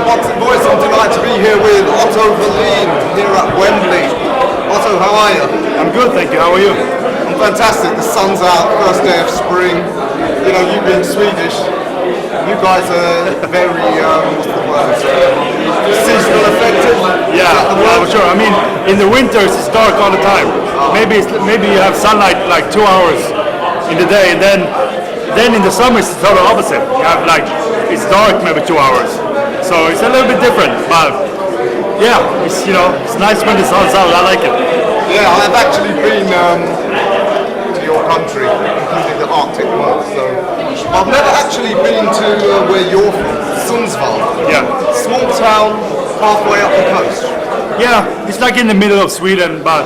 ThaBoxing Voice. I'm delighted to be here with Otto Wallin here at Wembley. Otto, how are you? I'm good, thank you. How are you? I'm fantastic. The sun's out, first day of spring. You know, you being Swedish, you guys are very, what's the word? Seasonal affected? Yeah, for sure. I mean, in the winters it's dark all the time. Maybe you have sunlight like 2 hours in the day, and then in the summer it's the total opposite. You have like, it's dark maybe 2 hours. So it's a little bit different, but yeah, it's, you know, it's nice when the sun's out. I like it. Yeah, I've actually been to your country, including the Arctic month, so I've never actually been to where you're from, Sundsvall. Yeah. Small town, halfway up the coast. Yeah, it's like in the middle of Sweden, but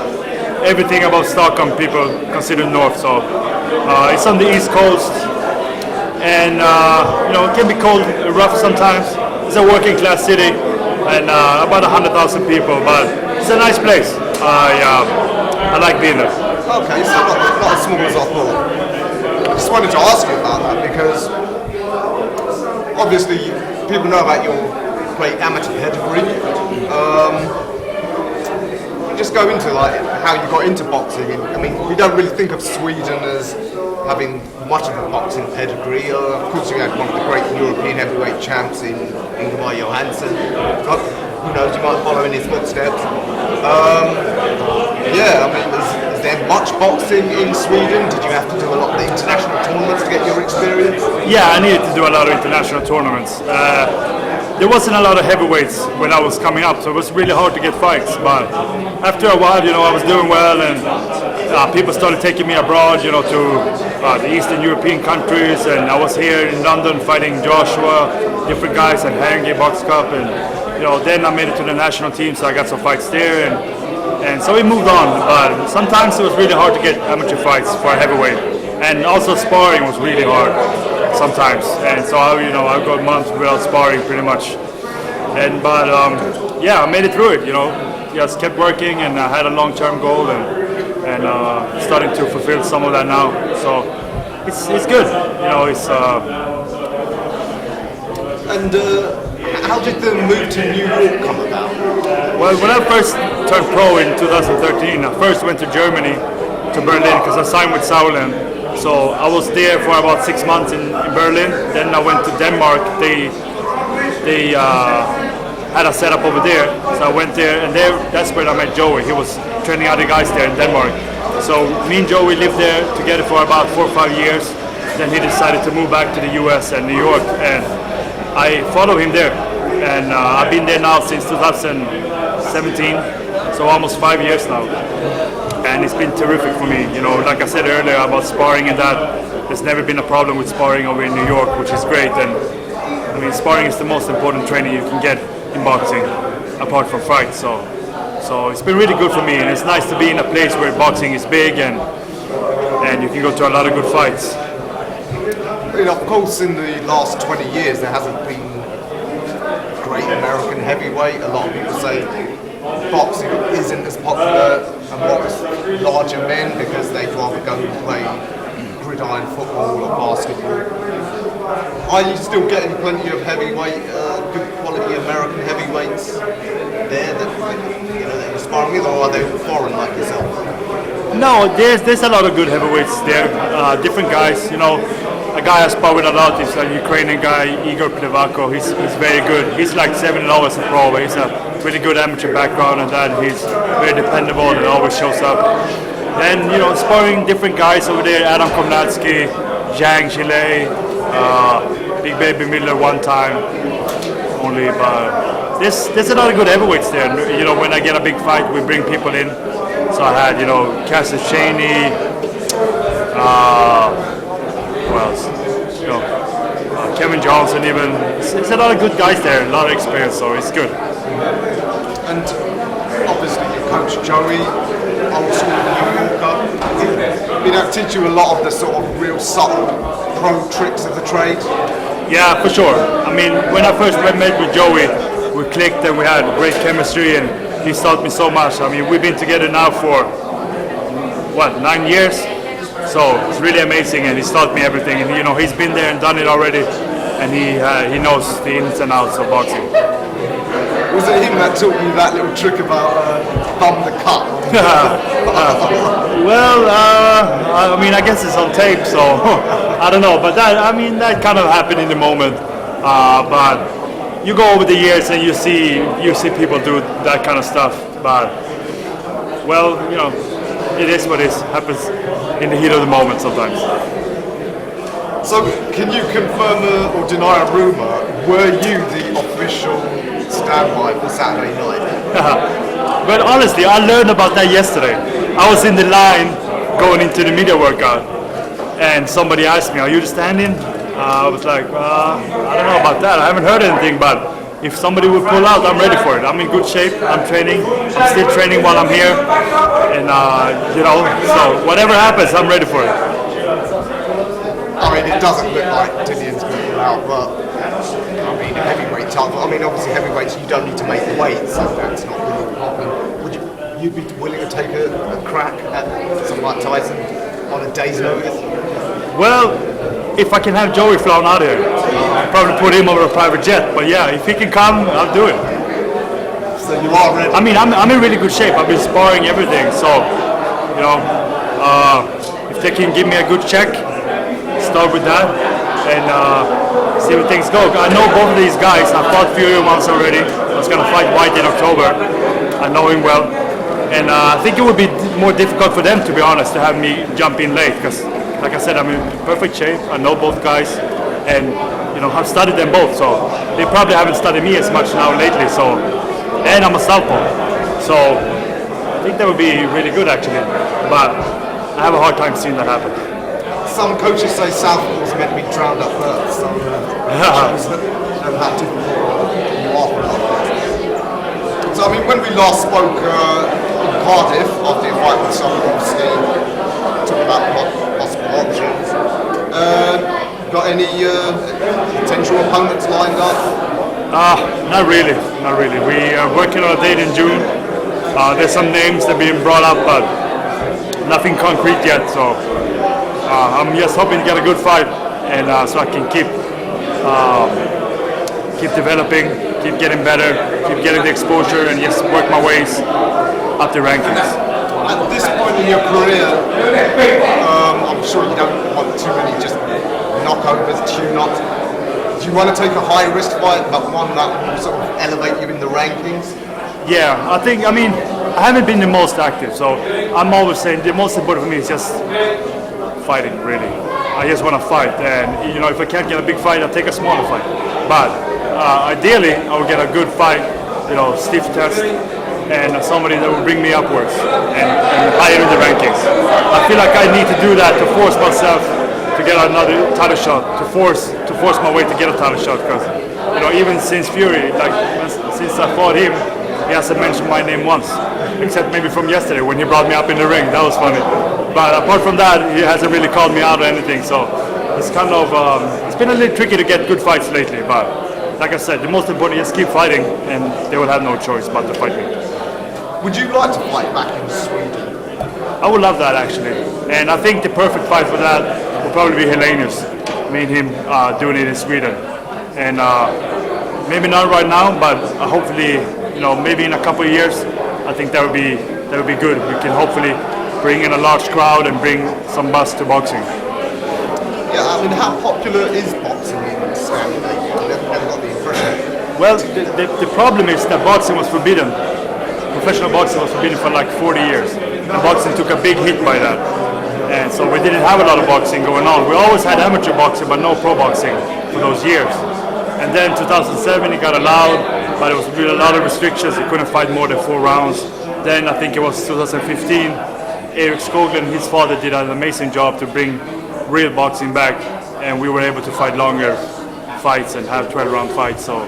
everything above Stockholm people consider north. So it's on the east coast, and you know, it can be cold, rough sometimes. It's a working class city, and about 100,000 people, but it's a nice place. I like being there. Okay, so not as small as I thought. I just wanted to ask you about that because obviously people know about your great amateur pedigree. Just go into like how you got into boxing. I mean, we don't really think of Sweden as having much of a boxing pedigree. Of course, you had one of the great European heavyweight champs in Ingemar Johansson. Who knows, you might follow in his footsteps. Yeah, I mean, is there much boxing in Sweden? Did you have to do a lot of the international tournaments to get your experience? Yeah, I needed to do a lot of international tournaments. There wasn't a lot of heavyweights when I was coming up, so it was really hard to get fights. But after a while, you know, I was doing well, and people started taking me abroad, you know, to the Eastern European countries, and I was here in London fighting Joshua, different guys at Haringey Box Cup, and you know, then I made it to the national team, so I got some fights there, and so we moved on. But sometimes it was really hard to get amateur fights for a heavyweight, and also sparring was really hard sometimes, and so I got months without sparring pretty much. But yeah, I made it through it. You know, just kept working, and I had a long-term goal, and starting to fulfill some of that now. So it's good. You know, it's. How did the move to New York come about? Well, when I first turned pro in 2013, I first went to Germany, to Berlin, because I signed with Sauerland. So I was there for about 6 months in Berlin. Then I went to Denmark. They had a setup over there, so I went there, and that's where I met Joey. He was training other guys there in Denmark. So me and Joey lived there together for about 4 or 5 years. Then he decided to move back to the US and New York, and I followed him there. And I've been there now since 2017, so almost 5 years now. And it's been terrific for me. You know, like I said earlier about sparring and that, there's never been a problem with sparring over in New York, which is great. And I mean, sparring is the most important training you can get in boxing, apart from fights. So it's been really good for me, and it's nice to be in a place where boxing is big and you can go to a lot of good fights. You know, of course, in the last 20 years, there hasn't been great American heavyweight. A lot of people say boxing isn't as popular amongst larger men because they'd rather go and play gridiron football or basketball. Are you still getting plenty of heavyweight, good quality American heavyweights there that you're sparring with, or are they all foreign like yourself? No, there's a lot of good heavyweights there, different guys. You know, a guy I spar with a lot is a Ukrainian guy, Igor Plevako. He's very good. He's like 7-0 as a pro, but he's a really good amateur background, and that he's very dependable and always shows up. Then, you know, sparring different guys over there, Adam Komnatsky, Zhang Chile, Big Baby Miller one time only, but there's a lot of good heavyweights there. You know, when I get a big fight, we bring people in. So I had, you know, Cassius Chaney, who else? You know, Kevin Johnson even. It's a lot of good guys there, a lot of experience, so it's good. And obviously your coach Joey, old school New Yorker, you know, teach you a lot of the sort of real subtle pro tricks of the trade. Yeah, for sure. I mean, when I first met with Joey, we clicked and we had great chemistry, and he's taught me so much. I mean, we've been together now for, 9 years? So it's really amazing, and he's taught me everything. And you know, he's been there and done it already, and he knows the ins and outs of boxing. Was it him that taught you that little trick about thumb the cut? Well, I mean, I guess it's on tape, so I don't know. But that kind of happened in the moment. But you go over the years and you see people do that kind of stuff. But well, it is what it is. Happens in the heat of the moment sometimes. So, can you confirm or deny a rumor? Were you the official standby for Saturday night? But honestly, I learned about that yesterday. I was in the line going into the media workout, and somebody asked me, "Are you the stand-in?" I was like, "I don't know about that. I haven't heard anything, but if somebody would pull out, I'm ready for it. I'm in good shape. I'm training. I'm still training while I'm here, and so whatever happens, I'm ready for it." I mean, it doesn't look like Dibiase's going to pull out, but I mean, heavyweight title. I mean, obviously heavyweights, you don't need to make the weight, so that's not really a problem. Would you be willing to take a crack at someone like Tyson on a day's notice? Well, if I can have Joey flown out here, I'll probably put him over a private jet. But yeah, if he can come, I'll do it. So you are ready? I mean, I'm in really good shape. I've been sparring everything, so if they can give me a good check, start with that and see where things go. I know both of these guys. I fought Fury once already. I was gonna fight White in October. I know him well, and I think it would be more difficult for them, to be honest, to have me jump in late because, like I said, I'm in perfect shape. I know both guys, and I've studied them both. So they probably haven't studied me as much now lately. So, and I'm a southpaw, so I think that would be really good actually. But I have a hard time seeing that happen. Some coaches say southpaws are meant to be drowned up first, so shows how difficult you are for that. So I mean, when we last spoke in Cardiff after your fight with Dolla, obviously talking about possible options. Got any potential opponents lined up? Not really. We are working on a date in June. There's some names that are being brought up, but nothing concrete yet. So I'm just hoping to get a good fight, and so I can keep developing, keep getting better, keep getting the exposure, and just work my ways up the rankings. At this point in your career, I'm sure you don't want too many just knockovers, tune-ups. Do you want to take a high-risk fight, but one that will sort of elevate you in the rankings? Yeah, I mean, I haven't been the most active, so I'm always saying the most important for me is just fighting, really. I just want to fight, and if I can't get a big fight, I'll take a smaller fight. But ideally, I will get a good fight, stiff test, and somebody that will bring me upwards and higher in the rankings. I feel like I need to do that to force myself to get another title shot, to force my way to get a title shot. Because even since Fury, since I fought him, he hasn't mentioned my name once, except maybe from yesterday when he brought me up in the ring. That was funny. But apart from that, he hasn't really called me out or anything. So it's kind of it's been a little tricky to get good fights lately. But like I said, the most important is keep fighting, and they will have no choice but to fight me. Would you like to fight back in Sweden? I would love that actually, and I think the perfect fight for that would probably be Helenius. Me and him doing it in Sweden, and maybe not right now, but hopefully, maybe in a couple of years, I think that would be good. We can hopefully bring in a large crowd and bring some buzz to boxing. Yeah, I mean, how popular is boxing in Scandinavia? I never got the impression. Well, the problem is that boxing was forbidden. Professional boxing was forbidden for like 40 years. And boxing took a big hit by that. And so we didn't have a lot of boxing going on. We always had amateur boxing, but no pro boxing for those years. And then 2007 it got allowed, but it was really a lot of restrictions. You couldn't fight more than 4 rounds. Then I think it was 2015, Eric Skoglund, his father, did an amazing job to bring real boxing back, and we were able to fight longer fights and have 12-round fights. So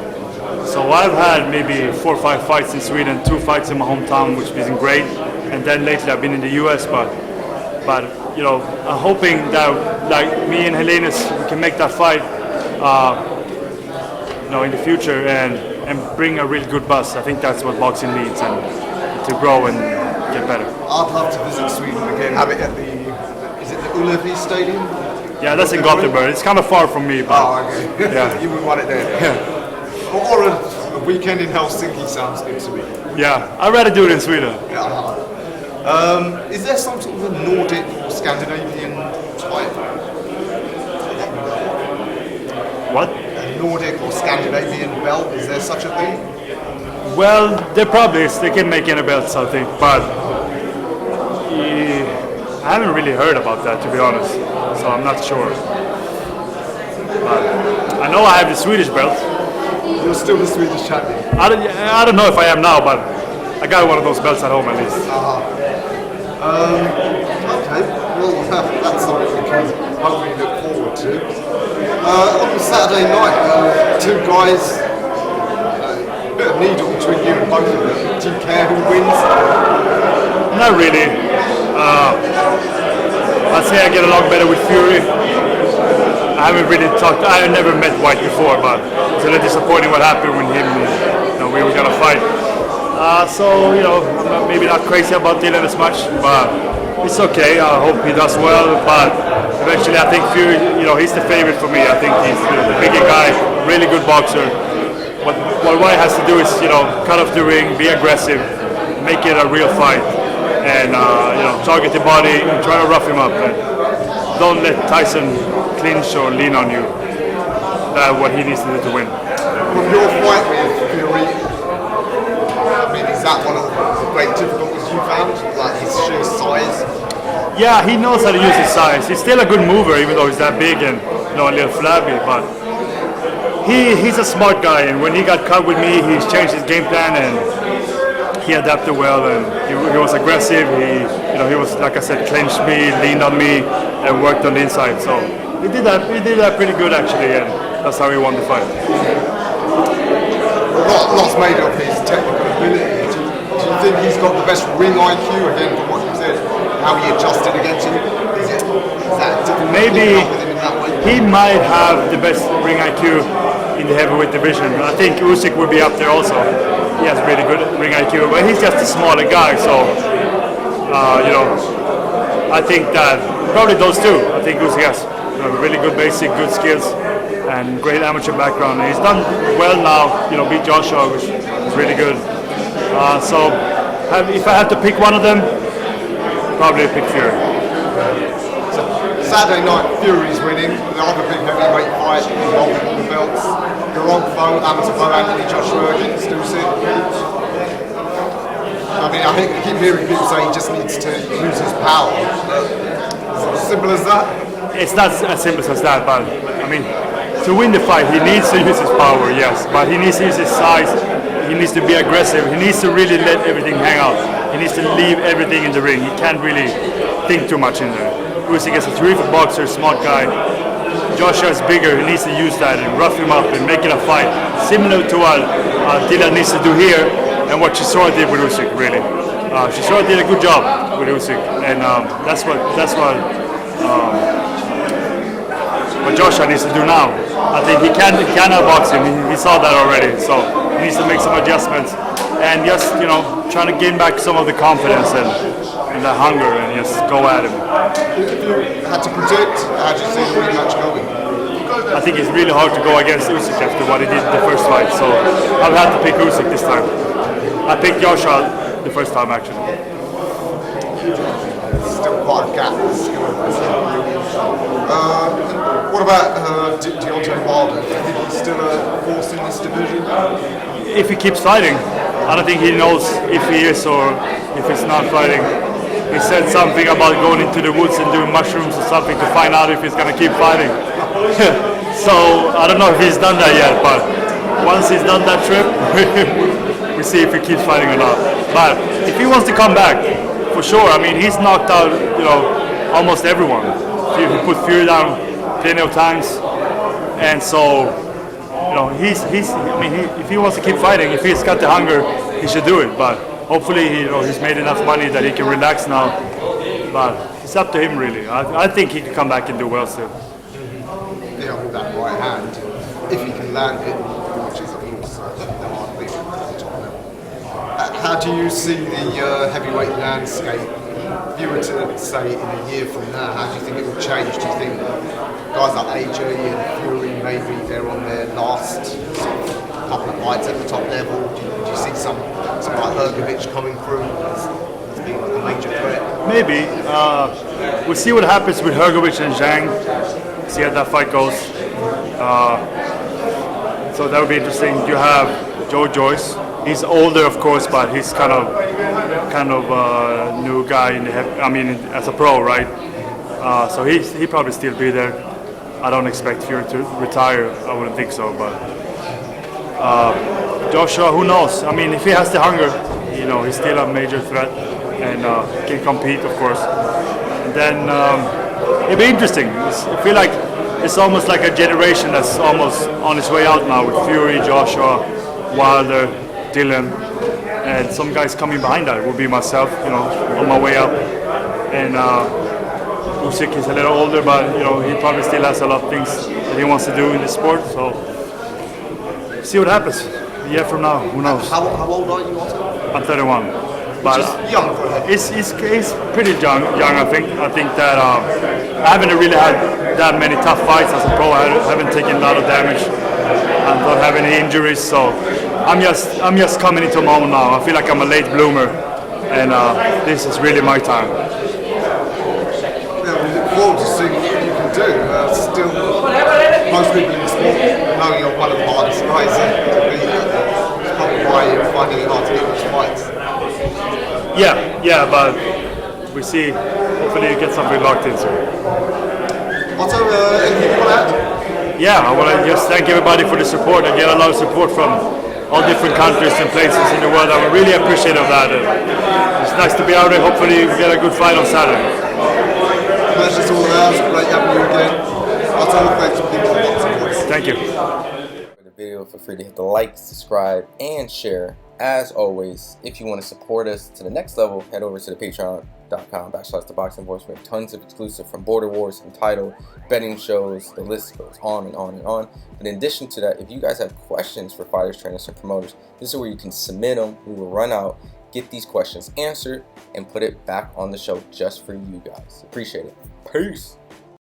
I've had maybe 4 or 5 fights in Sweden, 2 fights in my hometown, which has been great. And then lately I've been in the US, but I'm hoping that like me and Helenius, we can make that fight in the future and bring a really good buzz. I think that's what boxing needs, and to grow and get better. I'd love to visit Sweden again, have it at is it the Ullevi Stadium? Yeah, that's in Gothenburg. It's kind of far from me, but okay. yeah. You would want it there. Yeah. Or A weekend in Helsinki sounds good to me. Yeah, I'd rather do it in Sweden. Is there some sort of a Nordic or Scandinavian type? What? A Nordic or Scandinavian belt? Is there such a thing? Well, there probably is. They can make any belts, I think, but I haven't really heard about that, to be honest. So I'm not sure. But I know I have the Swedish belt. You're still the Swedish champion. I don't know if I am now, but I got one of those belts at home at least. Okay, well that's something we can hopefully look forward to. On Saturday night, two guys, a bit of needle between you and both of them. Do you care who wins? Not really. I'd say I get along better with Fury. I haven't really talked. I have never met White before, but it's a little disappointing what happened when him and we were gonna fight. So maybe not crazy about Dylan as much, but it's okay. I hope he does well. But eventually, I think Fury, he's the favorite for me. I think he's the bigger guy, really good boxer. What White has to do is cut off the ring, be aggressive, make it a real fight, and target the body and try to rough him up. And don't let Tyson clinch or lean on you. That's what he needs to do to win. From your fight with Fury, I mean, is that one of the great difficulties you found? Like his sheer size? Yeah, he knows how to use his size. He's still a good mover, even though he's that big and a little flabby. But he's a smart guy, and when he got cut with me, he's changed his game plan and he adapted well. And he was aggressive. He was, like I said, clenched me, leaned on me, and worked on the inside. So he did that. He did that pretty good actually, and that's how he won the fight. A lot's made of his technical ability. Do you think he's got the best ring IQ again from what you said? How he adjusted against you? Is that difficult? Maybe with him in that way? he might have the best ring IQ in the heavyweight division. I think Usyk would be up there also. He has really good ring IQ, but he's just a smaller guy. So I think that probably those two. I think Usyk has really good basic, good skills, and great amateur background. And he's done well now. Beat Joshua, which is really good. So if I had to pick one of them, probably pick Fury. Saturday night, Fury's winning. The other big heavyweight fight involving all the belts. Your old foe, amateur foe, Anthony Joshua against Usyk. I mean, I keep hearing people say he just needs to use his power. Is it as simple as that? It's not as simple as that, but I mean, to win the fight, he needs to use his power, yes, but he needs to use his size. He needs to be aggressive. He needs to really let everything hang out. He needs to leave everything in the ring. He can't really think too much in there. Usyk is a terrific boxer, smart guy. Joshua is bigger. He needs to use that and rough him up and make it a fight, similar to what Dylan needs to do here and what Chisora did with Usyk. Really, Chisora did a good job with Usyk, and that's what Joshua needs to do now. I think he cannot box him. He saw that already. So he needs to make some adjustments and just trying to gain back some of the confidence and the hunger and just go at him. If you had to predict, how do you see the rematch going? I think it's really hard to go against Usyk after what he did the first fight. So I'll have to pick Usyk this time. I picked Joshua the first time actually. Still quite a gap. What about Deontay Wilder? Do you think he's still a force in this division? If he keeps fighting, I don't think he knows if he is or if he's not fighting. He said something about going into the woods and doing mushrooms or something to find out if he's going to keep fighting. So I don't know if he's done that yet, but once he's done that trip, we see if he keeps fighting or not. But if he wants to come back, for sure. I mean, he's knocked out, almost everyone. He put Fury down plenty of times, and so, if he wants to keep fighting, if he's got the hunger, he should do it. But hopefully, he's made enough money that he can relax now. But it's up to him, really. I think he can come back and do well still. Yeah, with that right hand, if he can land it, which is of course the hard thing at the top level. How do you see the heavyweight landscape? If you were to say in a year from now, how do you think it will change? Do you think guys like AJ and Fury, maybe they're on their last couple of fights at the top level? Do you see some like Hrgovic coming through as being like a major threat? Maybe. We'll see what happens with Hrgovic and Zhang. See how that fight goes. So that would be interesting. You have Joe Joyce. He's older, of course, but he's kind of a new guy in the as a pro, right? So he probably still be there. I don't expect Fury to retire. I wouldn't think so, but Joshua, who knows? I mean, if he has the hunger, he's still a major threat and can compete, of course. And then it'll be interesting. I feel like it's almost like a generation that's almost on its way out now with Fury, Joshua, Wilder, Dylan, and some guys coming behind that will be myself, on my way up. And Usyk is a little older, but he probably still has a lot of things that he wants to do in the sport. So see what happens. A year from now, who knows? How old are you, Otto? I'm 31. But Just young for him. He's pretty young. I think that I haven't really had that many tough fights as a pro. I haven't taken a lot of damage. I don't have any injuries, so I'm just coming into my own now. I feel like I'm a late bloomer, and this is really my time. Yeah, we look forward to seeing what you can do. Still, most people in the sport know you're one of the hardest guys to beat. It's probably why you're finding it hard to get those fights. Yeah, but we see. Hopefully, you get something locked in soon. Otto, anything you want to add? Yeah, I want to just thank everybody for the support. I get a lot of support from all different countries and places in the world. I'm really appreciative of that. It's nice to be out there. Hopefully, we get a good fight on Saturday. Pleasure's all ours. Great having you again. Otto, thanks for being on ThaBoxingvoice. Thank you. For the video, feel free to hit the like, subscribe, and share. As always, if you want to support us to the next level, head over to the patreon.com/ThaBoxingvoice. We have tons of exclusive from Border Wars, Untitled, betting shows, the list goes on and on and on. But in addition to that, if you guys have questions for fighters, trainers, and promoters, this is where you can submit them. We will run out, get these questions answered, and put it back on the show just for you guys. Appreciate it. Peace.